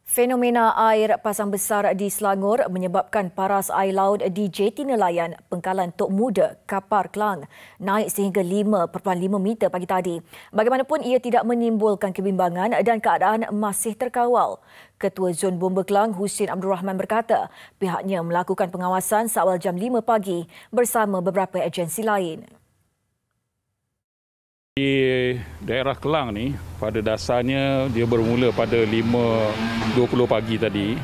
Fenomena air pasang besar di Selangor menyebabkan paras air laut di Jeti Nelayan, Pengkalan Tok Muda, Kapar, Kelang naik sehingga 5.5 meter pagi tadi. Bagaimanapun ia tidak menimbulkan kebimbangan dan keadaan masih terkawal. Ketua Zon Bomba Kelang, Husin Abdul Rahman berkata pihaknya melakukan pengawasan seawal jam 5 pagi bersama beberapa agensi lain. Di daerah Kelang ni, pada dasarnya dia bermula pada 5.20 pagi tadi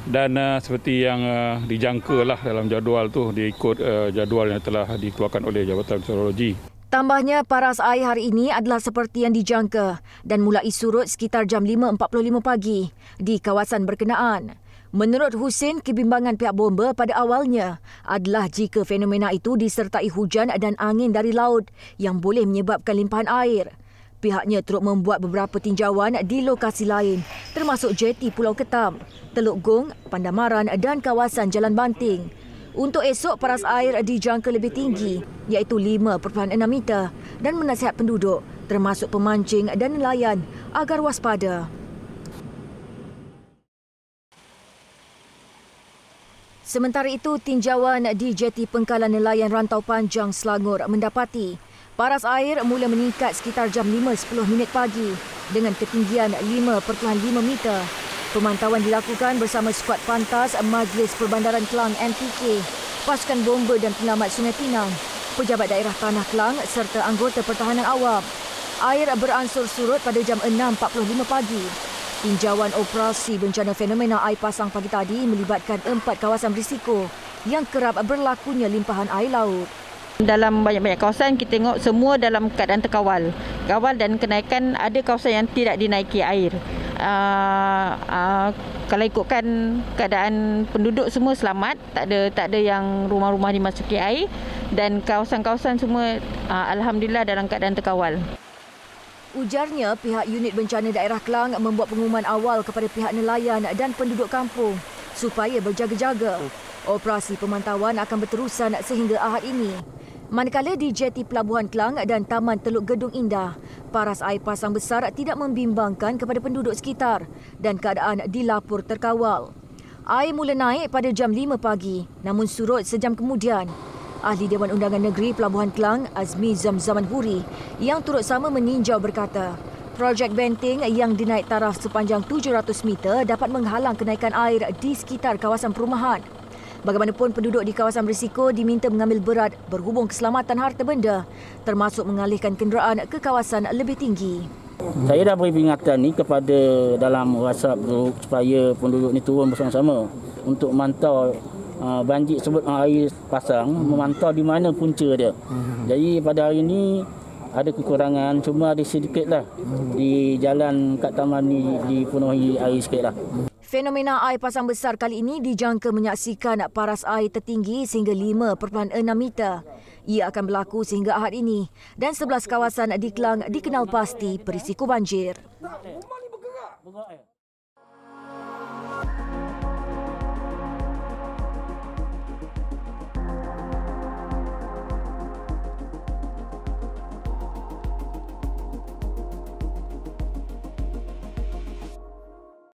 dan seperti yang dijangkalah dalam jadual tu, dia ikut jadual yang telah dikeluarkan oleh Jabatan Meteorologi. Tambahnya, paras air hari ini adalah seperti yang dijangka dan mulai surut sekitar jam 5.45 pagi di kawasan berkenaan. Menurut Husin, kebimbangan pihak bomba pada awalnya adalah jika fenomena itu disertai hujan dan angin dari laut yang boleh menyebabkan limpahan air. Pihaknya turut membuat beberapa tinjauan di lokasi lain termasuk jeti Pulau Ketam, Teluk Gong, Pandamaran dan kawasan Jalan Banting. Untuk esok, paras air dijangka lebih tinggi iaitu 5.6 meter dan menasihat penduduk termasuk pemancing dan nelayan agar waspada. Sementara itu, tinjauan di Jeti Pengkalan Nelayan Rantau Panjang Selangor mendapati paras air mula meningkat sekitar jam 5.10 pagi dengan ketinggian 5.5 meter. Pemantauan dilakukan bersama skuad pantas Majlis Perbandaran Kelang MPK, pasukan bomba dan penyelamat Sungai Pinang, pejabat daerah Tanah Kelang serta anggota pertahanan awam. Air beransur surut pada jam 6.45 pagi. Tinjauan operasi bencana fenomena air pasang pagi tadi melibatkan 4 kawasan berisiko yang kerap berlakunya limpahan air laut. Dalam banyak-banyak kawasan, kita tengok semua dalam keadaan terkawal. Kawal dan kenaikan, ada kawasan yang tidak dinaiki air. Kalau ikutkan keadaan penduduk semua selamat, tak ada yang rumah-rumah dimasuki air dan kawasan-kawasan semua alhamdulillah dalam keadaan terkawal. Ujarnya, pihak unit bencana daerah Kelang membuat pengumuman awal kepada pihak nelayan dan penduduk kampung supaya berjaga-jaga. Operasi pemantauan akan berterusan sehingga Ahad ini. Manakala di Jeti Pelabuhan Kelang dan Taman Teluk Gedung Indah, paras air pasang besar tidak membimbangkan kepada penduduk sekitar dan keadaan dilapor terkawal. Air mula naik pada jam 5 pagi namun surut sejam kemudian. Ahli Dewan Undangan Negeri Pelabuhan Kelang, Azmi Zamzaman Huri, yang turut sama meninjau berkata, projek benting yang dinaik taraf sepanjang 700 meter dapat menghalang kenaikan air di sekitar kawasan perumahan. Bagaimanapun, penduduk di kawasan berisiko diminta mengambil berat berhubung keselamatan harta benda, termasuk mengalihkan kenderaan ke kawasan lebih tinggi. Saya dah beri peringatan ni kepada dalam WhatsApp group supaya penduduk ni turun bersama-sama untuk memantau banjir sebut air pasang, memantau di mana punca dia. Jadi pada hari ini ada kekurangan, cuma ada sedikitlah di jalan kat taman ni dipenuhi air sikitlah. Fenomena air pasang besar kali ini dijangka menyaksikan paras air tertinggi sehingga 5.6 meter. Ia akan berlaku sehingga Ahad ini dan 11 kawasan di Kelang dikenal pasti berisiko banjir.